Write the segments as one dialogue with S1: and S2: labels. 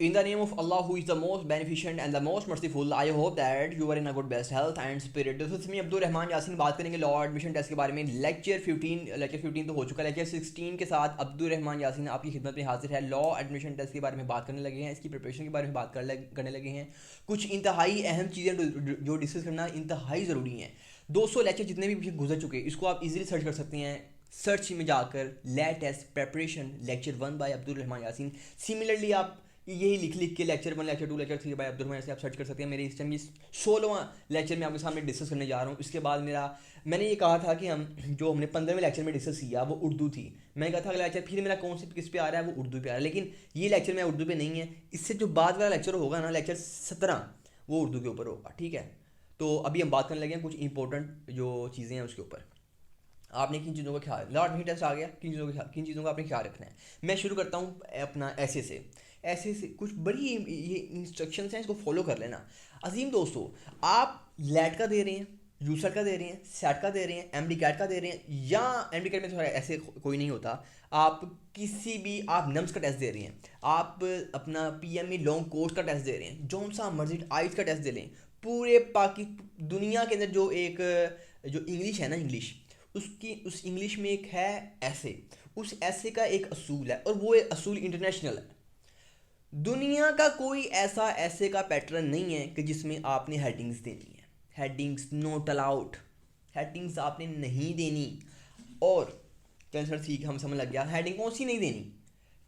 S1: In the name of Allah, who is the most beneficent and the most merciful, I hope that you are in a good best health and spirit. दोस्तों इसमें अब्दुल रहमान यासीन बात करेंगे law admission test के बारे में। Lecture 15 तो हो चुका है। लेक्चर 16 के साथ अब्दुल रहमान यासीन आपकी खिदमत में हाजिर है। लॉ एडमिशन टेस्ट के बारे में बात करने लगे हैं, इसकी प्रिपरेशन के बारे में बात करने लगे हैं। कुछ इंतहाई अहम चीज़ें जो डिस्कस करना इंतहाई ज़रूरी हैं। 200 लेक्चर जितने भी गुजर चुके हैं इसको आप इजीली सर्च कर सकते हैं। सर्च में जाकर latest preparation lecture 1 by Abdul Rahman Yasin. Similarly आप यही लिख के lecture 1, lecture 2, lecture 3 by Abdul Rahman से आप सर्च कर सकते हैं। मेरे इस टाइम ये 16वां लेक्चर में आपके सामने डिस्कस करने जा रहा हूँ। इसके बाद मैंने ये कहा था कि हमने 15वें लेक्चर में डिस्कस किया वो उर्दू थी। मैंने कहा था अगला लेक्चर फिर मेरा कौन से किस पे आ रहा है, वो उर्दू पे आ रहा है। लेकिन ये लेक्चर में उर्दू पे नहीं है। इससे जो बाद वाला लेक्चर होगा ना, लेक्चर 17, वो उर्दू के ऊपर होगा। ठीक है, तो अभी हम बात करने लगे हैं कुछ इंपॉर्टेंट जो चीज़ें हैं उसके ऊपर। आपने किन चीज़ों का ख्याल, लॉट भी टेस्ट आ गया, किन चीज़ों का आपने ख्याल रखना है। मैं शुरू करता हूँ अपना ऐसे से कुछ बड़ी ये इंस्ट्रक्शंस हैं, इसको फॉलो कर लेना। अजीम दोस्तों, आप लैट का दे रहे हैं, यूसर का दे रहे हैं, सेट का दे रहे हैं, एमडी कैट का दे रहे हैं, या एमडी कैट में थोड़ा ऐसे कोई नहीं होता। आप किसी भी आप नम्स का टेस्ट दे रहे हैं, आप अपना पीएमई लॉन्ग कोर्स का टेस्ट दे रहे हैं, जौन सा मर्जी आइस का टेस्ट दे लें, पूरे दुनिया के अंदर जो एक जो इंग्लिश है ना, इंग्लिश उस इंग्लिश में एक है ऐसे। उस ऐसे का एक असूल है और वो एक असूल इंटरनेशनल है। दुनिया का कोई ऐसा ऐसे का पैटर्न नहीं है कि जिसमें आपने हेडिंग्स देनी है। हेडिंग्स नोट अलाउड, हेडिंग्स आपने नहीं देनी। और चल सर ठीक है, हम समझ लग गया, हेडिंग कौन सी नहीं देनी।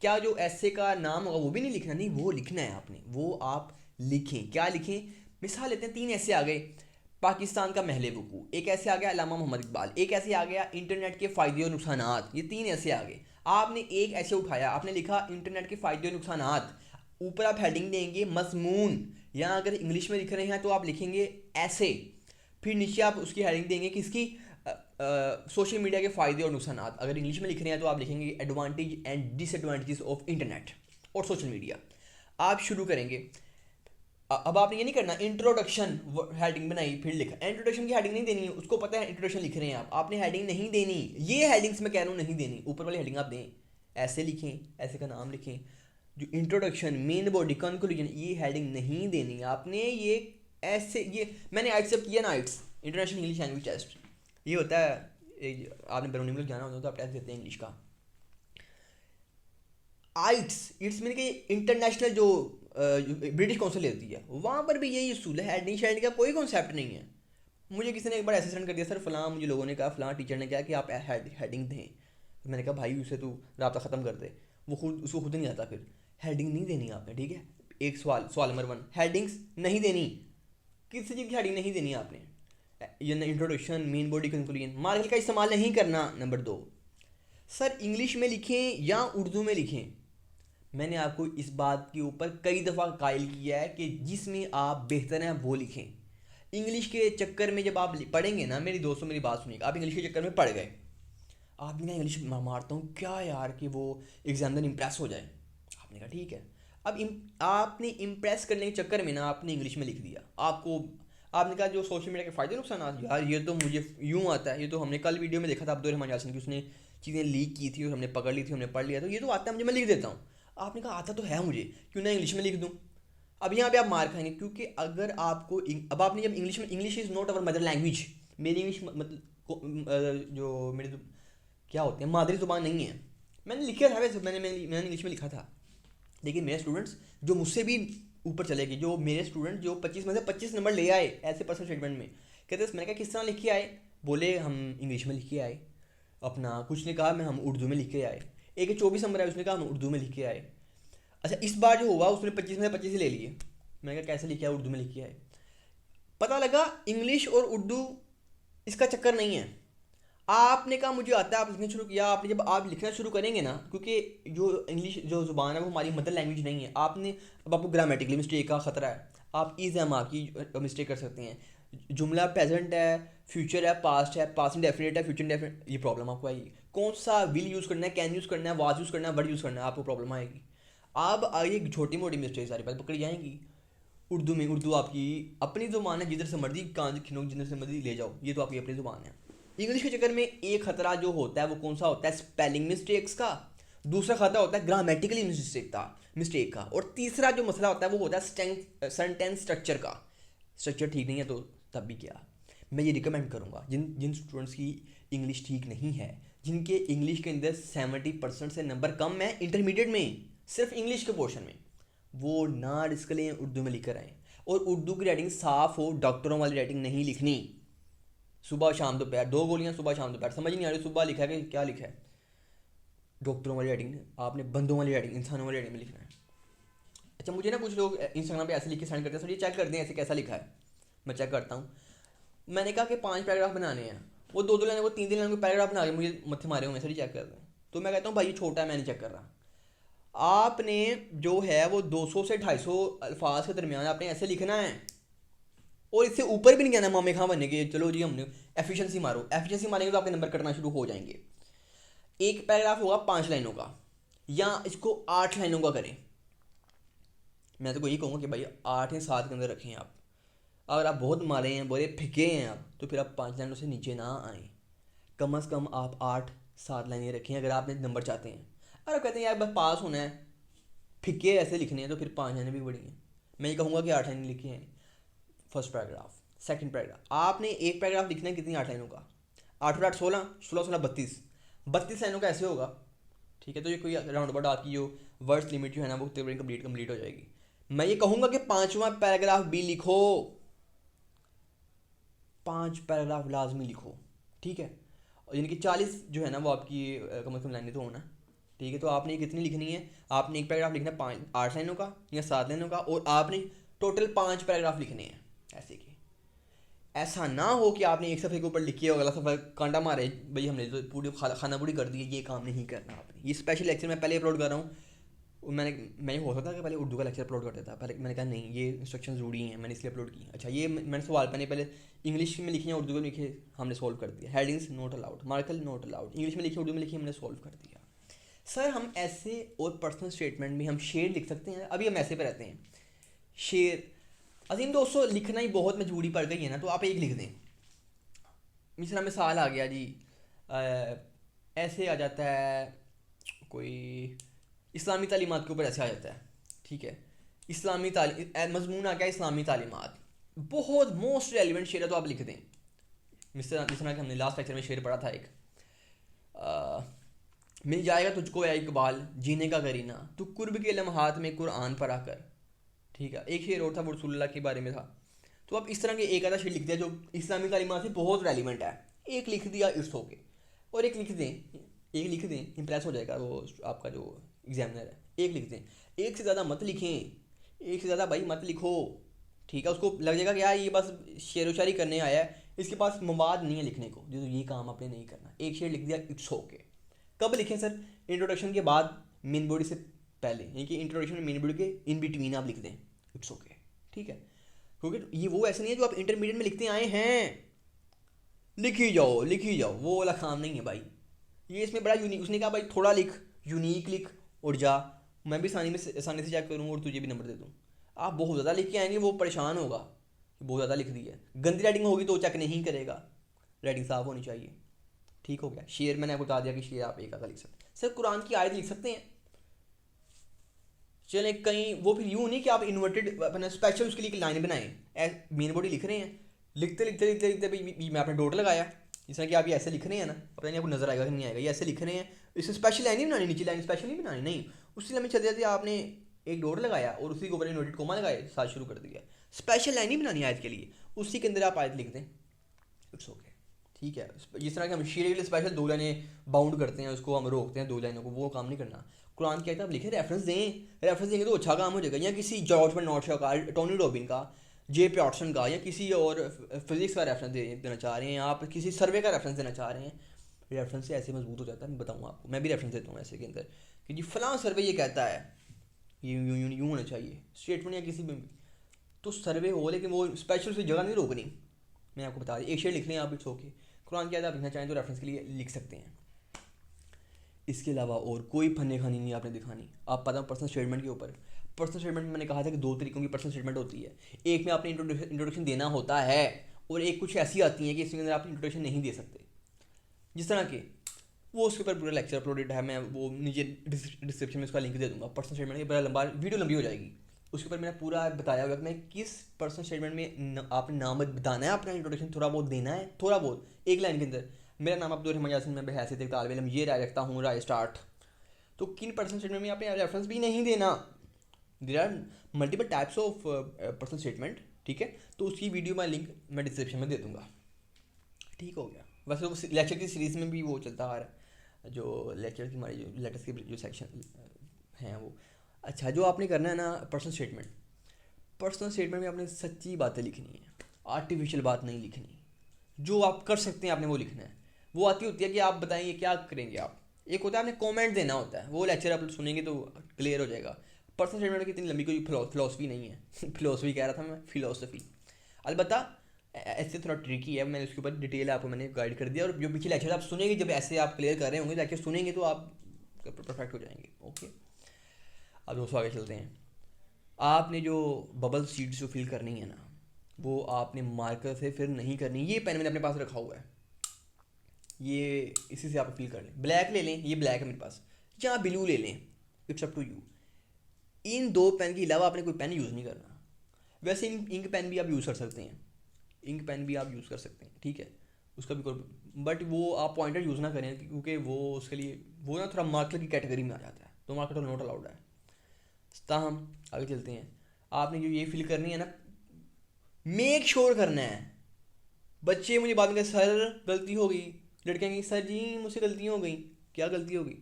S1: क्या जो ऐसे का नाम होगा वो भी नहीं लिखना, नहीं वो लिखना है आपने, वो आप लिखें। क्या लिखें, मिसाल लेते हैं 3 ऐसे आ गए। पाकिस्तान का महल वकू, एक ऐसे आ गया अल्लामा मोहम्मद इकबाल, एक ऐसे आ गया इंटरनेट के फ़ायदे और नुकसानात। ये 3 ऐसे आ गए। आपने एक ऐसे उठाया, आपने लिखा इंटरनेट के फ़ायदे और नुकसानात। ऊपर आप हेडिंग देंगे मजमून, या अगर इंग्लिश में लिख रहे हैं तो आप लिखेंगे ऐसे। फिर नीचे आप उसकी हेडिंग देंगे किसकी, सोशल मीडिया के फ़ायदे और नुकसान। अगर इंग्लिश में लिख रहे हैं तो आप लिखेंगे advantage and disadvantages of internet और सोशल मीडिया। आप शुरू करेंगे। अब आपने ये नहीं करना इंट्रोडक्शन हेडिंग बनाई फिर लिखा। इंट्रोडक्शन की हेडिंग नहीं देनी है, उसको पता है इंट्रोडक्शन लिख रहे हैं आप, आपने हेडिंग नहीं देनी। ये हेडिंग्स मैं कह रहा हूँ नहीं देनी, ऊपर वाली हेडिंग आप दें। ऐसे लिखें, ऐसे का नाम लिखें। जो इंट्रोडक्शन, मेन बॉडी, कंक्लूजन, ये हेडिंग नहीं देनी आपने। ये ऐसे, ये मैंने आइट्स जब किया ना, आइट्स इंटरनेशनल इंग्लिश लैंग्वेज टेस्ट, ये होता है आपने बरूनी में जाना होता है तो आप टेस्ट देते हैं इंग्लिश का। आइट्स इट्स मीन कि इंटरनेशनल जो ब्रिटिश काउंसिल लेती है, वहाँ पर भी यही असूल है। हेडिंग शेडिंग का कोई कॉन्सेप्ट नहीं है। मुझे किसी ने एक बार असिस्टेंट कर दिया, सर फलां, मुझे लोगों ने कहा, फलां टीचर ने कहा कि आप हेडिंग दें। तो मैंने कहा भाई उसे तू रब्ता ख़त्म कर दे, वो खुद उसको खुद नहीं आता। फिर हेडिंग नहीं देनी आपने, ठीक है। एक सवाल नंबर 1, हेडिंग्स नहीं देनी। किसी चीज़ की हेडिंग नहीं देनी आपने। ये introduction, main body, conclusion, margin का इस्तेमाल नहीं करना। नंबर 2, सर इंग्लिश में लिखें या उर्दू में लिखें। मैंने आपको इस बात के ऊपर कई दफ़ा कायल किया है कि जिसमें आप बेहतर हैं वो लिखें। इंग्लिश के चक्कर में जब आप पढ़ेंगे ना, मेरी दोस्तों मेरी बात सुनिएगा, आप इंग्लिश के चक्कर में पढ़ गए, आपने कहा इंग्लिश मारता हूँ क्या यार कि वो एग्जामिनर इंप्रेस हो जाए। आपने कहा ठीक है। अब आपने इम्प्रेस करने के चक्कर में ना आपने इंग्लिश में लिख दिया। आपने कहा जो सोशल मीडिया के फ़ायदे नुकसान, यार ये तो मुझे यूँ आता है, ये तो हमने कल वीडियो में देखा था अब्दुल रहमान यासीन की, उसने चीज़ें लीक की थी और हमने पकड़ ली थी, हमने पढ़ लिया, तो ये तो आता है मुझे, मैं लिख देता हूँ। आपने कहा आता तो है मुझे, क्यों ना इंग्लिश में लिख दूँ। अब यहाँ पे आप मार खाएंगे, क्योंकि अगर आपको अब आपने जब इंग्लिश में, English is not our mother language. मेरी इंग्लिश मतलब जो मेरे क्या होते हैं मादरी ज़ुबान नहीं है। मैंने लिखा था वैसे, मैंने इंग्लिश में लिखा था। लेकिन मेरे स्टूडेंट्स जो मुझसे भी ऊपर चले गए, जो मेरे स्टूडेंट जो 25 में से 25 नंबर ले आए ऐसे पर्सनल स्टेटमेंट में, कहते मैंने कहा किस तरह लिख के आए, बोले हम इंग्लिश में लिख के आए अपना। कुछ ने कहा मैं हम उर्दू में लिख के आए। एक 24 नंबर है, उसने कहा हम उर्दू में लिख के आए। अच्छा इस बार जो हुआ उसने 25 में से 25 ही ले लिए। मैंने कहा कैसे लिखे आए, उर्दू में लिख के आए। पता लगा इंग्लिश और उर्दू इसका चक्कर नहीं है। आपने कहा मुझे आता है, आप लिखना शुरू किया। आपने जब आप लिखना शुरू करेंगे ना, क्योंकि जो इंग्लिश जो ज़ुबान है वो हमारी मदर लैंग्वेज नहीं है। अब आपको ग्रामेटिकली मिस्टेक का ख़तरा है, आप ईज़ की मिस्टेक कर सकते हैं। जुमला प्रेजेंट है, फ्यूचर है, पास्ट है, पास्ट इंडेफिनिट है, फ्यूचर इंडेफिनिट, ये प्रॉब्लम आपको आएगी। कौन सा विल यूज़ करना है, कैन यूज़ करना है, वाज यूज़ करना है, वर्ड यूज़ करना है, आपको प्रॉब्लम आएगी। अब ये छोटी मोटी मिस्टेक सारी बात पकड़ी जाएंगी। उर्दू आपकी अपनी ज़ुबान है, जिधर से मर्जी कान खिनो, जिधर से मर्जी ले जाओ, ये तो आपकी अपनी ज़ुबान है। इंग्लिश के चक्कर में एक ख़तरा जो होता है वो कौन सा होता है, स्पेलिंग मिस्टेक्स का दूसरा खाता होता है ग्रामेटिकली मिस्टेक का, और तीसरा जो मसला होता है वो होता है सेंटेंस स्ट्रक्चर का। स्ट्रक्चर ठीक नहीं है तो तब भी क्या, मैं ये रिकमेंड करूँगा जिन जिन स्टूडेंट्स की इंग्लिश ठीक नहीं है, जिनके इंग्लिश के अंदर 70% से नंबर कम है इंटरमीडिएट में, सिर्फ इंग्लिश के पोर्शन में, वो ना रिस्क लें, उर्दू में लिख कर आएँ। और उर्दू की राइटिंग साफ़ हो, डॉक्टरों वाली राइटिंग नहीं लिखनी। सुबह शाम दोपहर 2 गोलियाँ, सुबह शाम दोपहर, समझ नहीं आ रही सुबह लिखा है कि क्या लिखा है। डॉक्टरों वाली राइटिंग आपने बंदों वाली राइटिंग, इंसानों वाली राइटिंग में लिखना है। अच्छा, मुझे ना कुछ लोग इंस्टाग्राम पे ऐसे लिख के सेंड करते हैं, सर ये चेक कर दें ऐसे कैसा लिखा है। मैं चेक करता हूँ। मैंने कहा कि 5 पैराग्राफ बनाने हैं, वो 2 लाइन, वो 3 लाइन में पैराग्राफ बना के मुझे मत्थे मारे हुए, सर ये चेक कर दें। तो मैं कहता हूँ भाई ये छोटा है, मैं नहीं चेक कर रहा। आपने जो है वो 200 से 250 अल्फाज के दरमियान आपने ऐसे लिखना है, और इससे ऊपर भी नहीं कहना मामे खां बनने के चलो जी हमने एफिशिएंसी मारो। एफिशिएंसी मारेंगे तो आपके नंबर कटना शुरू हो जाएंगे। एक पैराग्राफ होगा 5 लाइनों का, या इसको 8 लाइनों का करें। मैं तो यही कहूँगा कि भाई 8 या 7 के अंदर रखें आप। अगर आप बहुत मारे हैं, बड़े फिके हैं आप, तो फिर आप 5 लाइनों से नीचे ना आएँ। कम से कम आप 8-7 लाइनें रखें अगर आपने नंबर चाहते हैं। अगर आप कहते हैं यार बस पास होना है, फिके ऐसे लिखने हैं, तो फिर 5 लाइनें भी बड़ी हैं। मैं ये कहूँगा कि 8 लाइनें लिखी हैं फर्स्ट पैराग्राफ। सेकंड पैराग्राफ आपने एक पैराग्राफ लिखना है कितनी, 8 लाइनों का। 8 और 8 16, 16 16 32 लाइनों का ऐसे होगा। ठीक है, तो ये कोई राउंड अबाउट आपकी जो वर्ड्स लिमिट जो है ना वो तकरीबन कंप्लीट हो जाएगी। मैं ये कहूँगा कि 5वां पैराग्राफ भी लिखो, 5 पैराग्राफ लाजमी लिखो। ठीक है, और यानी कि 40 जो है ना वो आपकी कम से कम लाइनें तो होना। ठीक है, तो आपने ये कितनी लिखनी है, आपने एक पैराग्राफ लिखना है 8 लाइनों का या 7 लाइनों का, और आपने टोटल 5 पैराग्राफ लिखने हैं ऐसे कि ऐसा ना हो कि आपने एक सफ़े के ऊपर लिखी है और अगला सफ़ा कांटा मारे भाई हमने तो पूरी खाना पूरी कर दी है। ये काम नहीं करना आपने। ये स्पेशल लेक्चर मैं पहले अपलोड कर रहा हूँ। मैंने हो सकता है कि पहले उर्दू का लेक्चर अपलोड कर देता, पहले मैंने कहा नहीं ये इंस्ट्रक्शन ज़रूरी हैं, मैंने इसलिए अपलोड की। अच्छा, ये मैंने सवाल पहले इंग्लिश में लिखे हैं, उर्दू में लिखे, हमने सॉल्व कर दिया। Headings not allowed, marker not allowed, English में लिखे, उर्दू में लिखे, हमने सॉल्व कर दिया। सर हम ऐसे और पर्सनल स्टेटमेंट में हम शेर लिख सकते हैं। अभी हम ऐसे पे रहते हैं शेर। अजीम दोस्तों लिखना ही बहुत मजबूरी पड़ गई है ना, तो आप एक लिख दें। मिसाल आ गया जी, ऐसे आ जाता है कोई इस्लामी तालीमात के ऊपर ऐसे आ जाता है। ठीक है, इस्लामी मजमून आ गया इस्लामी तालीमात, बहुत मोस्ट रेलिवेंट शेर है, तो आप लिख दें। जिस तरह कि हमने लास्ट लेक्चर में शेर पढ़ा था एक, मिल जाएगा तुझको या इकबाल जीने का करीना, तू कुर्ब के लम्हात में कुरान पढ़ा कर। ठीक है, एक शेर और था वो रसूलुल्लाह के बारे में था। तो आप इस तरह के एक आधा शेर लिख दिया जो इस्लामी तालीमात से बहुत रेलिवेंट है, एक लिख दिया इट्स ओके। और एक लिख दें, इम्प्रेस हो जाएगा वो आपका जो एग्जामिनर है। एक लिख दें, एक से ज़्यादा मत लिखें, एक से ज़्यादा भाई मत लिखो। ठीक है, उसको लग जाएगा कि यार ये बस शेर व शायरी करने आया है, इसके पास मवाद नहीं है लिखने को, जो ये काम आपने नहीं करना। एक शेर लिख दिया इट्स ओके। कब लिखें सर, इंट्रोडक्शन के बाद, मेन बॉडी से पहले, यानी कि इंट्रोडक्शन में मेन बॉडी के इन बिटवीन आप लिख दें इट्स ओके। ठीक है, क्योंकि ये वो ऐसे नहीं है जो आप इंटरमीडिएट में लिखते आए हैं, लिखी जाओ, वो वाला काम नहीं है भाई। ये इसमें बड़ा यूनिक, उसने कहा भाई थोड़ा लिख, यूनिक लिख और जा, मैं भी आसानी से चेक करूँ और तुझे भी नंबर दे दूँ। आप बहुत ज़्यादा लिख के आएंगे वो परेशान होगा कि बहुत ज़्यादा लिख दी है। गंदी राइटिंग होगी तो चेक नहीं करेगा, राइटिंग साफ़ होनी चाहिए। ठीक हो गया। शेर मैंने आपको बता दिया कि शेर आप एक आधा लिख सकते हैं। सर कुरान की आयत लिख सकते हैं, चलें कहीं, वो फिर यूँ नहीं कि आप इन्वर्टेड अपना स्पेशल उसके लिए एक लाइन बनाएं। मेन बॉडी लिख रहे हैं, लिखते भाई मैं आपने डॉट लगाया, जिस तरह कि आप ये ऐसे लिख रहे हैं ना, पता नहीं आपको नजर आएगा कि नहीं आएगा, ये ऐसे लिख रहे हैं, इससे स्पेशल लाइन नहीं बनानी, नीचे लाइन स्पेशल नहीं बनानी, नहीं, उसी लाइन में चलते जाते आपने एक डॉट लगाया और उसी के ऊपर इन्वर्टेड कोमा लगाए, साथ शुरू कर दिया। स्पेशल लाइन नहीं बनानी आयत के लिए, उसी के अंदर आप आयत लिख दें, इट्स ओके। ठीक है, जिस तरह कि हम शेर के लिए स्पेशल 2 लाइनें बाउंड करते हैं, उसको हम रोकते हैं 2 लाइनों को, वो काम नहीं करना। कुरान की आयत आप लिखे, रेफरेंस देंगे तो अच्छा काम हो जाएगा। या किसी जॉर्ज बर्नार्ड शॉ का, टोनी रॉबिन का, जे पियर्सन का, या किसी और फिजिक्स का रेफरेंस देना चाह रहे हैं, आप किसी सर्वे का रेफरेंस देना चाह रहे हैं, रेफरेंस से ऐसे मजबूत हो जाता है। मैं बताऊँगा आपको, मैं भी रेफरेंस देता हूँ ऐसे के अंदर कि जी फलां सर्वे ये कहता है, ये यूँ होना चाहिए स्टेटमेंट, या किसी भी तो सर्वे हो, लेकिन वो स्पेशल से जगह नहीं रोकनी। मैं आपको बता दी, एक शेर लिख लें आप, इट्स ओके। कुरान की आयत आप लिखना चाहें तो रेफरेंस के लिए लिख सकते हैं। इसके अलावा और कोई फन्ने खानी नहीं आपने दिखानी। आप पता पर्सनल स्टेटमेंट के ऊपर, पर्सनल स्टेटमेंट में मैंने कहा था कि 2 तरीकों की पर्सनल स्टेटमेंट होती है। एक में आपने इंट्रोडक्शन देना होता है, और एक कुछ ऐसी आती हैं कि इसके अंदर आप इंट्रोडक्शन नहीं दे सकते। जिस तरह के वो उसके ऊपर पूरा लेक्चर अपलोडेड है, मैं वो नीचे डिस्क्रिप्शन में उसका लिंक दे दूँगा। पर्सनल स्टेटमेंट बड़ा लंबा वीडियो लंबी हो जाएगी, उसके ऊपर मैंने पूरा बताया हुआ कि मैं किस पर्सनल स्टेटमेंट में आपने नाम बताना है, अपना इंट्रोडक्शन थोड़ा बहुत देना है, थोड़ा बहुत एक लाइन के अंदर, मेरा नाम अब्दुल रहमान यासीन, मैं बहैसियत एक तालिब इल्म ये राय रखता हूँ, राय स्टार्ट। तो किन पर्सनल स्टेटमेंट में आपने रेफरेंस भी नहीं देना। There are multiple types of personal statement, ठीक है। तो उसकी वीडियो का लिंक मैं डिस्क्रिप्शन में दे दूँगा। ठीक हो गया। वैसे वो लेक्चर की सीरीज़ में भी वो चलता आ रहा है, जो लेक्चर की हमारी जो लेटर्स के जो सेक्शन हैं वो। अच्छा, जो आपने करना है ना पर्सनल स्टेटमेंट में आपने सच्ची बातें लिखनी है, आर्टिफिशियल बात नहीं लिखनी। जो आप कर सकते हैं आपने वो लिखना है। वो आती होती है कि आप बताएंगे क्या करेंगे आप। एक होता है आपने कमेंट देना होता है, वो लेक्चर आप सुनेंगे तो क्लियर हो जाएगा। पर्सनल स्टेटमेंट की इतनी लंबी कोई फिलोसफी नहीं है फिलोसफी कह रहा था मैं, फिलोसफी। अलबत्ता ऐसे थोड़ा ट्रिकी है, मैंने उसके ऊपर डिटेल आपको मैंने गाइड कर दिया। और जो पीछे लेक्चर आप सुनेंगे, जब ऐसे आप क्लियर कर रहे होंगे लेक्चर सुनेंगे तो आप परफेक्ट हो जाएंगे। ओके, अब दोस्तों आगे चलते हैं। आपने जो बबल सीड्स जो फिल करनी है ना, वो आपने मार्कर से फिर नहीं करनी। ये पेन मैंने अपने पास रखा हुआ है, ये इसी से आप फिल कर लें। ब्लैक ले लें, ये ब्लैक है मेरे पास, या ब्लू ले लें, इट्स अप टू यू। इन दो पेन के अलावा आपने कोई पेन यूज़ नहीं करना। वैसे इंक पेन भी आप यूज़ कर सकते हैं, इंक पेन भी आप यूज़ कर सकते हैं, ठीक है, उसका भी कोई, बट वो आप पॉइंटर यूज़ ना करें, क्योंकि वो उसके लिए वो ना थोड़ा मार्कर की कैटेगरी में आ जाता है, तो मार्कर नोट अलाउड है। ताहम आगे चलते हैं। आपने जो ये फिल करनी है ना, मेक श्योर करना है। बच्चे मुझे बाद में कहते सर गलती हो गई, लड़कियाँ कहेंगी सर जी मुझसे गलती हो गई। क्या गलती हो गई?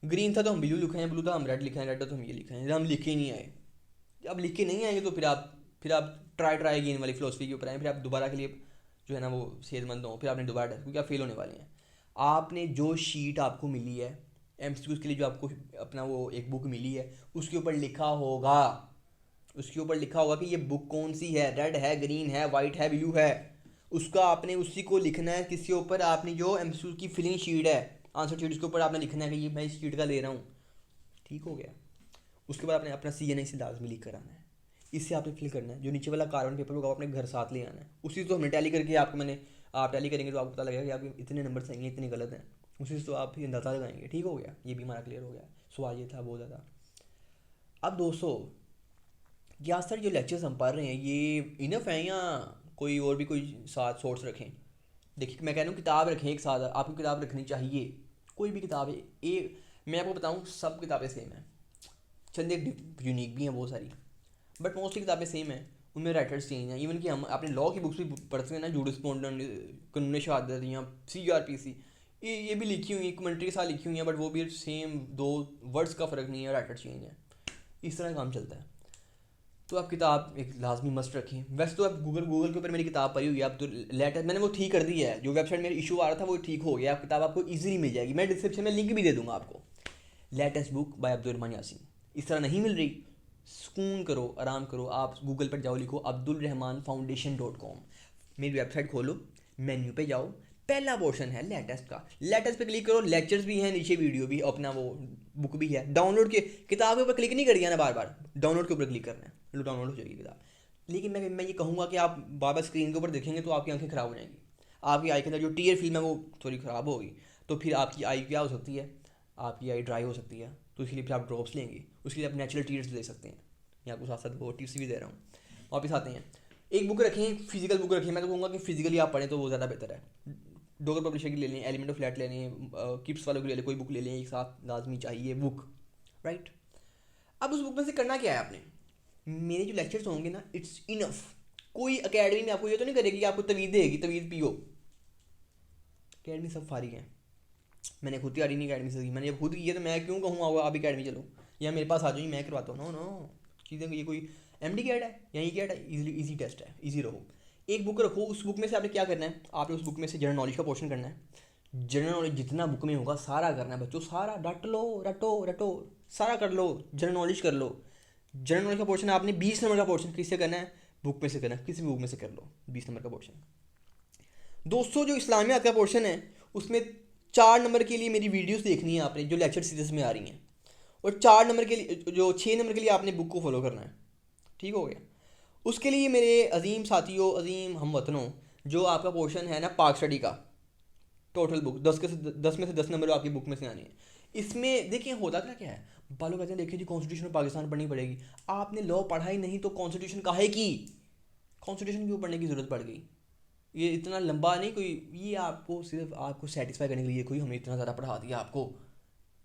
S1: ग्रीन था तो हम ब्लू लिखे हैं, ब्लू था हम रेड लिखे हैं, रेड था तो हम ये लिखे हैं, हम लिखे ही नहीं आए। अब लिख के नहीं आएंगे तो फिर आप ट्राई अगेन वाली फिलोसफी के ऊपर आए, फिर आप दोबारा के लिए जो है ना वो सेहतमंद हो, फिर आपने दोबारा टेस्ट, क्योंकि आप फेल होने वाले हैं। आपने जो शीट आपको मिली है एमसीक्यूज़ के लिए, जो आपको अपना वो एक बुक मिली है, उसके ऊपर लिखा होगा, उसके ऊपर लिखा होगा कि ये बुक कौन सी है, रेड है, ग्रीन है, वाइट है, ब्लू है। उसका आपने उसी को लिखना है। किसी ऊपर आपने जो एमसीक्यू की फिलिंग शीट है, आंसर शीट, उसके ऊपर आपने लिखना है कि ये मैं इस शीट का ले रहा हूँ। ठीक हो गया। उसके बाद आपने अपना CNI से लाजमी लिख कर आना है, इससे आपने फिल करना है। जो नीचे वाला कार्बन पेपर होगा अपने घर साथ ले आना है। उसी तो हमने टैली करके आपको मैंने, आप टैली करेंगे तो आपको पता लगेगा कि आपके इतने नंबर सही हैं, इतने गलत हैं, उसी से तो आप फिर अंदाज़ा लगाएंगे। ठीक हो गया, ये भी हमारा क्लियर हो गया। सवाल ये था बहुत ज़्यादा। अब दोस्तों, क्या सर जो लेक्चर्स हम पढ़ रहे हैं ये इनफ है, या कोई और भी कोई साथ सोर्स रखें? देखिए मैं कह रहा हूँ किताब रखें एक साथ, आपको किताब रखनी चाहिए, कोई भी किताब है। एक मैं आपको बताऊँ, सब किताबें सेम हैं, चंद एक यूनिक भी हैं बहुत सारी, बट मोस्टली किताबें सेम हैं। उनमें राइटर्स चेंज हैं। इवन कि हम अपने लॉ की बुक्स भी पढ़ते हैं ना, जूरिस्प्रूडेंस, कानून शहादत या CRPC, ये भी लिखी हुई कमेंट्री के साथ लिखी हुई हैं, बट वो भी सेम, दो वर्ड्स का फ़र्क नहीं है, राइटर चेंज है। इस तरह काम चलता है। तो आप किताब एक लाजमी मस्ट रखें। वैसे तो आप गूगल के ऊपर मेरी किताब पढ़ी हुई है, आप तो लेटर मैंने वो ठीक कर दी है, जो वेबसाइट में इशू आ रहा था वो ठीक हो गया। आप किताब आपको ईजिली मिल जाएगी, मैं डिस्क्रिप्शन में लिंक भी दे दूँगा आपको। Latest book by Abdul Rahman Yasin. इस तरह नहीं मिल रही, सुकून करो, आराम करो, आप गूगल पर जाओ, लिखो abdulrahmanfoundation.com, मेरी वेबसाइट खोलो, मेन्यू पे जाओ, पहला पोर्शन है लेटेस्ट का, लेटेस्ट पे क्लिक करो, लेक्चर्स भी हैं नीचे, वीडियो भी, अपना वो बुक भी है। डाउनलोड के किताब के ऊपर क्लिक नहीं कर दिया ना बार बार, डाउनलोड के ऊपर क्लिक करना है, लो डाउनलोड हो जाएगी किताब। लेकिन मैं ये कहूँगा कि आप बार बार स्क्रीन के ऊपर देखेंगे तो आपकी आंखें ख़राब हो जाएंगी, आपकी आई के अंदर जो टीयर फिल्म है वो थोड़ी ख़राब होगी, तो फिर आपकी आई क्या हो सकती है, आपकी आई ड्राई हो सकती है। तो इसके लिए फिर आप ड्रॉप्स लेंगे, उसके लिए आप नेचुरल टीयर्स ले सकते हैं। मैं आपको साथ साथ वो टिप्स भी दे रहा हूँ। वापस आते हैं, एक बुक रखें, फिजिकल बुक रखें। मैं तो कहूँगा कि फिजिकली आप पढ़ें तो वो ज़्यादा बेहतर है। डोगर पब्लिशर की ले लें, एलिमेंट ऑफ फ्लैट ले लें, किप्स वालों की ले लें, कोई बुक ले लें, एक साथ लाजमी चाहिए बुक, राइट। अब उस बुक में से करना क्या है आपने, मेरे जो लेक्चर्स होंगे ना, इट्स इनफ। कोई अकेडमी में आपको ये तो नहीं करेगी कि आपको तवीज़ देगी, तवीज़ पियो। अकेडमी सब फारिग हैं, मैंने खुद तैयारी नहीं अकेडमी से की, मैंने जब खुद की है तो मैं क्यों कहूँ आप अकेडमी चलो या मेरे पास आ जाओ, मैं करवाता हूँ। नो नो, चीज़ें ये कोई MD कैड है या ये कैड है, ईजी टेस्ट है, ईजी रहो। एक बुक रखो, उस बुक में से आपने क्या करना है, आपने उस बुक में से जनरल नॉलेज का पोर्शन करना है। जनरल नॉलेज जितना बुक में होगा सारा करना है बच्चों, सारा रट लो, रटो रटो, सारा कर लो, जनरल नॉलेज कर लो। जनरल नॉलेज का पोर्शन आपने 20 नंबर का पोर्शन किससे करना है, बुक में से करना है, किसी भी बुक में से कर लो 20 नंबर का पोर्शन। दोस्तों जो इस्लामियात का पोर्शन है उसमें 4 नंबर के लिए मेरी वीडियोस देखनी है आपने, जो लेक्चर सीरीज में आ रही हैं, और 4 नंबर के लिए, जो 6 नंबर के लिए आपने बुक को फॉलो करना है। ठीक हो गया। उसके लिए मेरे अजीम साथियों, अजीम हमवतनों, जो आपका पोर्शन है ना पाक स्टडी का, टोटल बुक 10 में से 10 नंबर आपकी बुक में से आने हैं। इसमें देखिए होता क्या क्या है, बालों कहते हैं देखिए जी कॉन्स्टिट्यूशन पाकिस्तान पढ़नी पड़ेगी। आपने लॉ पढ़ा ही नहीं तो कॉन्स्टिट्यूशन काहे की, कॉन्स्टिट्यूशन क्यों पढ़ने की ज़रूरत पड़ गई। ये इतना लंबा नहीं कोई, ये आपको सिर्फ आपको सेटिस्फाई करने के लिए कोई हमने इतना ज़्यादा पढ़ा दिया आपको,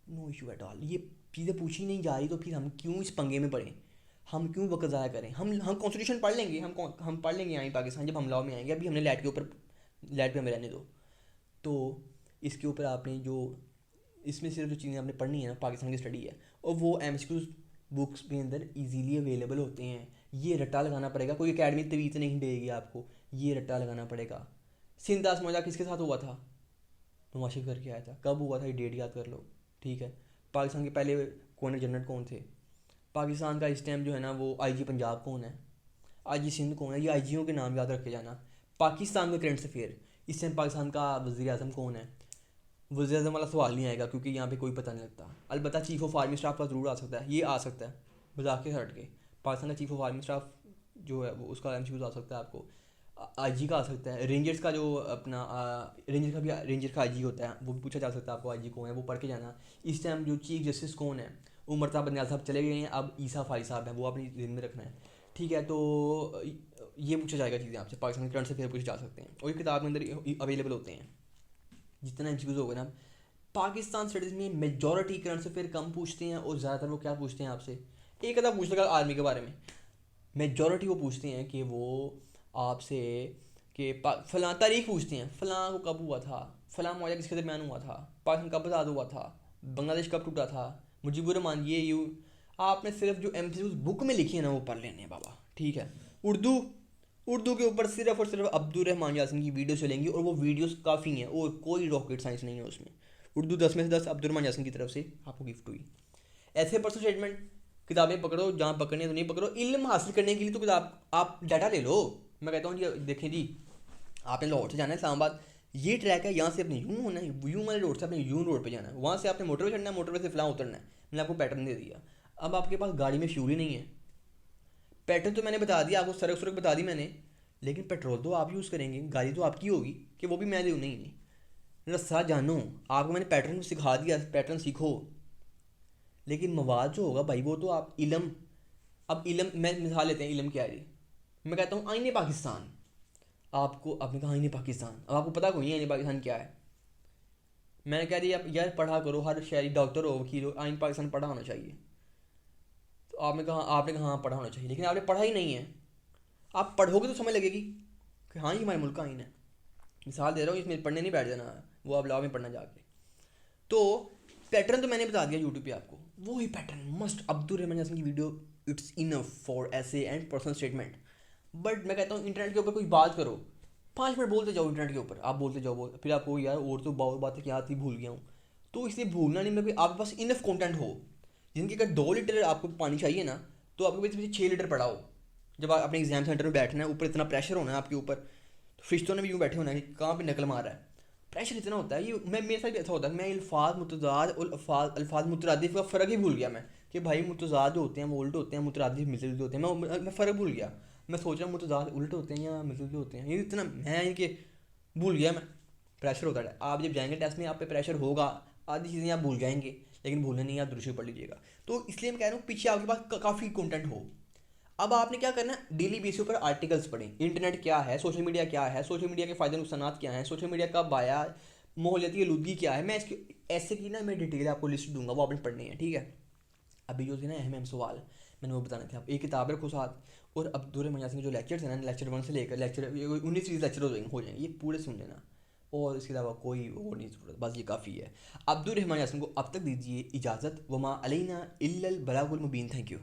S1: नो इशू एट ऑल। ये चीज़ें पूछी नहीं जा रही तो फिर हम क्यों इस पंगे में पड़ें, हम क्यों वक्त ज़ाया करें। हम कॉन्स्टिट्यूशन पढ़ लेंगे, हम पढ़ लेंगे यहाँ पाकिस्तान जब हम लॉ में आएंगे। अभी हमने लैट के ऊपर, लैट पे हमें रहने दो। तो इसके ऊपर आपने जो, इसमें सिर्फ जो चीज़ें आपने पढ़नी है ना पाकिस्तान की स्टडी है, और वो एमसीक्यूज बुक्स के अंदर इजीली अवेलेबल होते हैं। ये रट्टा लगाना पड़ेगा, कोई एकेडमी तवीज़ नहीं देगी आपको, ये रट्टा लगाना पड़ेगा। सिंधास मौजा किसके साथ हुआ था, नुमाशिक करके आया था, कब हुआ था ये डेट याद कर लो, ठीक है। पाकिस्तान के पहले गवर्नर जनरल कौन थे, पाकिस्तान का इस टाइम जो है ना वो आईजी पंजाब कौन है, आईजी सिंध कौन है, ये आईजीओ के नाम याद रख के जाना। पाकिस्तान में करंट अफेयर, इस टाइम पाकिस्तान का वज़ीर आज़म कौन है, वज़ीर आज़म वाला सवाल नहीं आएगा क्योंकि यहाँ पे कोई पता नहीं लगता। अलबत्ता चीफ़ ऑफ आर्मी स्टाफ का ज़रूर आ सकता है, ये आ सकता है मजाक के हट के। पाकिस्तान का चीफ़ ऑफ आर्मी स्टाफ जो है वो उसका एमसीक्यूज आ सकता है आपको, आईजी का आ सकता है, रेंजर्स का जो अपना रेंजर का भी, रेंजर का आईजी होता है वो भी पूछा जा सकता है आपको, आईजी कौन है वो पढ़ के जाना। इस टाइम जो चीफ जस्टिस कौन है, उमर साहब बंदयाल साहब चले गए हैं, अब ईसा फारी साहब हैं, वो अपनी दिन में रखना है, ठीक है। तो ये पूछा जाएगा चीज़ें आपसे, पाकिस्तान के करंट से फिर पूछे जा सकते हैं और ये किताब के अंदर अवेलेबल होते हैं। जितना एमसीक्यूज होगा ना पाकिस्तान स्टडीज़ में, मेजॉरिटी करंट से फिर कम पूछते हैं और ज़्यादातर वो क्या पूछते हैं आपसे, एक अदा पूछ लगा आर्मी के बारे में, मेजॉरिटी वो पूछते हैं कि वो आपसे कि फ़लाँ तारीख पूछते हैं, फ़लाँ को कब हुआ था, फ़लाँ मुआहदा किसके दरमियान हुआ था, पाकिस्तान कब आज़ाद हुआ था, बांग्लादेश कब टूटा था, मुजीबुर रहमान ये यूँ। आपने सिर्फ जो एमसीक्यूज बुक में लिखी है ना वो पढ़ लेने हैं बाबा, ठीक है। उर्दू, उर्दू के ऊपर सिर्फ और सिर्फ अब्दुल रहमान यासीन की वीडियो चलेंगी और वो वीडियोस काफ़ी हैं और कोई रॉकेट साइंस नहीं है उसमें। उर्दू 10 में से 10 अब्दुल रहमान यासीन की तरफ से आपको गिफ्ट हुई। ऐसे पर्सनल स्टेटमेंट किताबें पकड़ो, जहाँ पकड़ने तो नहीं पकड़ो, इल्म हासिल करने के लिए तो किताब आप डाटा ले लो। मैं कहता हूँ जी देखें जी, आपने लाहौर से जाना है इस्लामाबाद, ये ट्रैक है, यहाँ से अपने यूँ होना है, यूँ वाले रोड से अपने यूँ रोड पे जाना है, वहाँ से आपने मोटरवे चढ़ना है, मोटरवे से फलां उतरना है। मैंने आपको पैटर्न दे दिया। अब आपके पास गाड़ी में फ्यूल ही नहीं है, पैटर्न तो मैंने बता दिया आपको, सड़क सड़क बता दी मैंने, लेकिन पेट्रोल तो आप यूज़ करेंगे, गाड़ी तो आपकी होगी कि वो भी मैं दूँ, नहीं। रस्सा जानो, आपको मैंने पैटर्न सिखा दिया, पैटर्न सीखो, लेकिन मवाद जो होगा भाई वो तो आप इलम, अब इलम मैं मिसाल लेते हैं, इलम क्या है जी, मैं कहता हूँ आईने पाकिस्तान, आपको आपने कहा आईने पाकिस्तान, अब आपको पता कोई नहीं आईने पाकिस्तान क्या है। मैंने कह दिया यार पढ़ा करो, हर शहरी डॉक्टर हो वकील हो आईन पाकिस्तान पढ़ा होना चाहिए। तो आपने कहा हाँ पढ़ा होना चाहिए, लेकिन आपने पढ़ा ही नहीं है। आप पढ़ोगे तो समझ लगेगी कि हाँ ये हमारे मुल्क का आइन है। मिसाल दे रहा हूँ, इसमें पढ़ने नहीं बैठ जाना, वो आप लॉ में पढ़ना जाके। तो पैटर्न तो मैंने बता दिया यूट्यूब पे आपको, वो ही पैटर्न मस्ट, अब्दुल रहमान यासीन की वीडियो इट्स इनफ फॉर ऐसे एंड पर्सनल स्टेटमेंट। बट मैं कहता हूँ इंटरनेट के ऊपर कोई बात करो, 5 मिनट बोलते जाओ इंटरनेट के ऊपर, आप बोलते जाओ फिर आपको यार और तो बहुत बातें क्या थी भूल गया हूँ। तो इसलिए भूलना नहीं, मैं कोई आपके पास इनफ कंटेंट हो, जिनके अगर 2 लीटर आपको पानी चाहिए ना, तो आपके पास पीछे 6 लीटर पड़ा हो। जब आप अपने एग्जाम सेंटर में बैठना है, ऊपर इतना प्रेशर होना है आपके ऊपर, तो फरिश्तों ने भी यूँ बैठे होना है कि कहाँ पे नकल मार रहा है, प्रेशर इतना होता है। ये मैं मेरे साथ भी ऐसा होता है, मैं अल्फाज मुतज़ाद और अल्फाज मुतरादिफ का फ़र्क ही भूल गया मैं, कि भाई मुतज़ाद जो होते हैं वो उल्टे होते हैं, मुतरादिफ मिलते जुलते होते हैं, मैं फ़र्क भूल गया। मैं सोच रहा हूँ मुतज़ाद उल्टे होते हैं या मिलते जुलते होते हैं, ये इतना मैं इनके भूल गया मैं। प्रेशर होता है, आप जब जाएंगे टेस्ट में आप पे प्रेशर होगा, आधी चीज़ें आप भूल जाएंगे, लेकिन भूलना नहीं, आप दुरुस्त पढ़ लीजिएगा। तो इसलिए मैं कह रहा हूँ पीछे आपके पास काफ़ी कंटेंट हो। अब आपने क्या करना है, डेली बेसिस पर आर्टिकल्स पढ़ें, इंटरनेट क्या है, सोशल मीडिया क्या है, सोशल मीडिया के फ़ायदे नुकसान क्या हैं, सोशल मीडिया कब आया, माहौलियाती आलूदगी क्या है। मैं इसकी ऐसे की ना मैं डिटेल आपको लिस्ट दूंगा, वो आपने पढ़नी है, ठीक है। अभी जो थे ना अहम सवाल मैंने वो बताने थे, आप एक किताब रखो साथ, और अब्दुल रहमान यासीन के जो लेक्चर्स हैं ना, लेक्चर 1 से लेकर लेक्चर 19 लेक्चर हो जाएंगे, ये पूरे सुन लेना, और इसके अलावा कोई और नहीं ज़रूरत, बस ये काफ़ी है। अब्दुल रहमान यासीन को अब तक दीजिए इजाज़त, वमा अलैना इल्लल बलागुल मुबीन। Thank you.